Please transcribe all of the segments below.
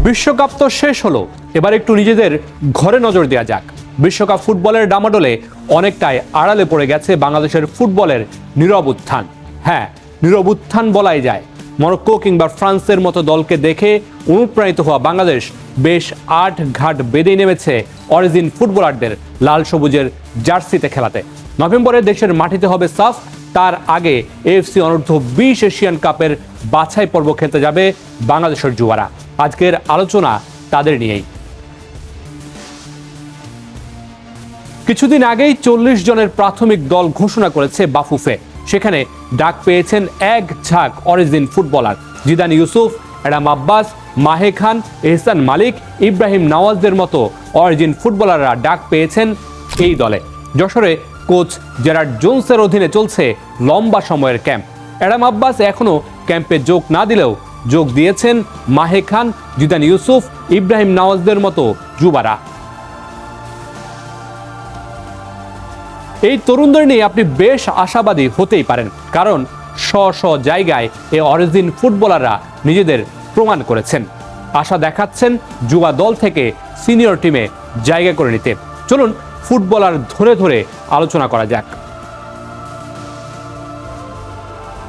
বিশ্বকাপ তো শেষ হলো, এবার একটু নিজেদের ঘরে নজর দেওয়া যাক। বিশ্বকাপ ফুটবলের ডামাডোলে অনেকটাই আড়ালে পড়ে গেছে বাংলাদেশের ফুটবলের নীরব উত্থান। হ্যাঁ, নীরব উত্থান বলাই যায়। মরক্কো কিংবা ফ্রান্সের মতো দলকে দেখে অনুপ্রাণিত হওয়া বাংলাদেশ বেশ আট ঘাট বেঁধে নেমেছে অরিজিন ফুটবলারদের লাল সবুজের জার্সিতে খেলাতে। নভেম্বরে দেশের মাটিতে হবে সাফ, তার আগে এএফসি অনূর্ধ্ব 20 এশিয়ান কাপের বাছাই পর্ব খেলতে যাবে বাংলাদেশের যুবারা। আজকের আলোচনা তাদের নিয়েই। কিছুদিন আগেই 40 জনের প্রাথমিক দল ঘোষণা করেছে বাফুফে। সেখানে ডাক পেয়েছেন এক ঝাঁক origin footballer. Zidane Yusuf, Adam Abbas, মাহে খান, এহসান মালিক, ইব্রাহিম নওয়াজদের মতো অরিজিন ফুটবলাররা ডাক পেয়েছেন এই দলে। যশোরে কোচ জেরার্ড জোন্সের অধীনে চলছে লম্বা সময়ের ক্যাম্প। অ্যাডাম আব্বাস এখনো ক্যাম্পে যোগ না দিলেও যোগ দিয়েছেন মাহে খান, জিদান ইউসুফ, ইব্রাহিম নওয়াজদের মতো যুবারা। এই তরুণদের নিয়ে আপনি বেশ আশাবাদী হতেই পারেন, কারণ স্ব জায়গায় এই অরিজিন ফুটবলাররা নিজেদের প্রমাণ করেছেন। আশা দেখাচ্ছেন যুবা দল থেকে সিনিয়র টিমে জায়গা করে নিতে। চলুন ফুটবলার ধরে ধরে আলোচনা করা যাক।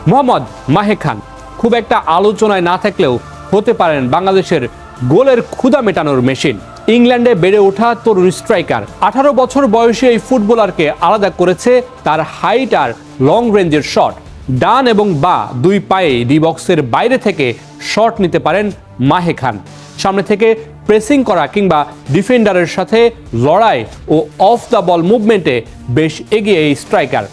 মোহাম্মদ মাহে খান খুব একটা আলোচনায় না থাকলেও হতে পারেন বাংলাদেশের গোলের ক্ষুধা মেটানোর মেশিন। ইংল্যান্ডে বেড়ে ওঠা তরুণ স্ট্রাইকার। 18 বছর বয়সে এই ফুটবলারকে আলাদা করেছে তার হাইট আর লং রেঞ্জের শট। ডান এবং বা দুই পায়ে ডি বক্সের বাইরে থেকে শট নিতে পারেন মাহে খান। সামনে থেকে প্রেসিং করা কিংবা ডিফেন্ডারের সাথে লড়াই ও অফ দ্য বল মুভমেন্টে বেশ এগিয়ে এই স্ট্রাইকার।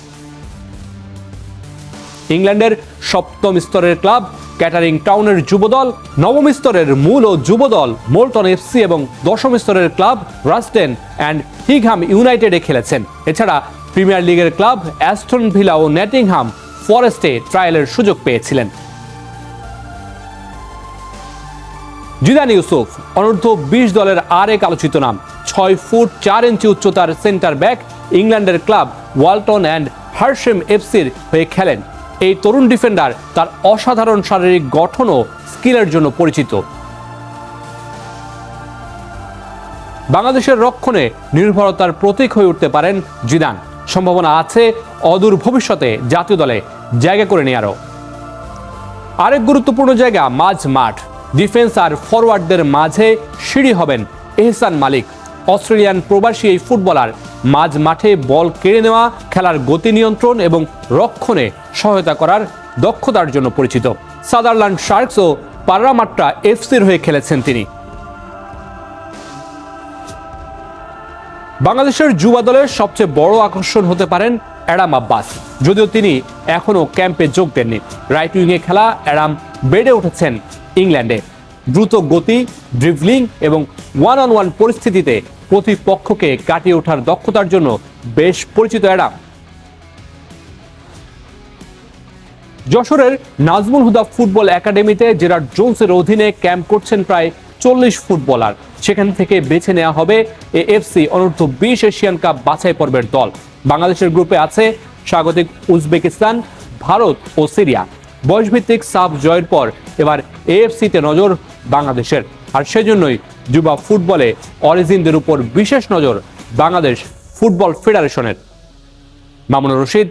ইংল্যান্ডের 7ম স্তরের ক্লাব ক্যাটারিং টাউনের যুবদল, 9ম স্তরের মূল ও যুবদল মোল্টন এফসি এবং 10ম স্তরের ক্লাব রাস্টেন অ্যান্ড হিগহাম ইউনাইটেডে খেলেছেন। এছাড়া প্রিমিয়ার লিগের ক্লাব অ্যাস্টন ভিলা ও নটিংহাম ফরেস্টে ট্রায়ালের সুযোগ পেয়েছিলেন। জিদান ইউসুফ অনূর্ধ্ব 20 দলের আরেক আলোচিত নাম। 6 ফুট 4 ইঞ্চি উচ্চতার সেন্টার ব্যাক ইংল্যান্ডের ক্লাব ওয়ালটন অ্যান্ড হার্শেম এফসির হয়ে খেলেন। এই তরুণ ডিফেন্ডার তার অসাধারণ শারীরিক গঠন ও স্কিলের জন্য পরিচিত। বাংলাদেশের রক্ষণে নির্ভরতার প্রতীক হয়ে উঠতে পারেন জিদান। সম্ভাবনা আছে অদূর ভবিষ্যতে জাতীয় দলে জায়গা করে নেওয়ারও। আরেক গুরুত্বপূর্ণ জায়গা মাঝ মাঠ। ডিফেন্স আর ফরওয়ার্ডদের মাঝে সিঁড়ি হবেন এহসান মালিক। অস্ট্রেলিয়ান প্রবাসী এই ফুটবলার মাঝ মাঠে বল কেড়ে নেওয়া, খেলার গতি নিয়ন্ত্রণ এবং রক্ষণে সহায়তা করার দক্ষতার জন্য পরিচিত। সাদারল্যান্ড শার্কস ও পাররামাট্টা এফসির হয়ে খেলেছেন তিনি। বাংলাদেশের যুবা দলের সবচেয়ে বড় আকর্ষণ হতে পারেন অ্যাডাম আব্বাস, যদিও তিনি এখনো ক্যাম্পে যোগ দেননি। রাইট উইংয়ে খেলা অ্যাডাম বেড়ে উঠেছেন ইংল্যান্ডে। দ্রুত গতি, ড্রিবলিং এবং ওয়ান-অন-ওয়ান পরিস্থিতিতে প্রতিপক্ষকে কাটিয়ে ওঠার দক্ষতার জন্য বেশ পরিচিত অ্যাডাম। যশোরের নাজমুল হুদা ফুটবল একাডেমিতে জেরার্ড জোন্সের অধীনে ক্যাম্প করছেন প্রায় 40 ফুটবলার। সেখান থেকে বেছে নেওয়া হবে এএফসি অনূর্ধ্ব 20 এশিয়ান কাপ বাছাই পর্বের দল। বাংলাদেশের গ্রুপে আছে স্বাগতিক উজবেকিস্তান, ভারত ও সিরিয়া। বয়সভিত্তিক সাফ জয়ের পর এবার এএফসিতে নজর বাংলাদেশের, আর সেজন্যই যুবা ফুটবলে অরিজিনদের উপর বিশেষ নজর বাংলাদেশ ফুটবল ফেডারেশনের। মামুনুর রশিদ।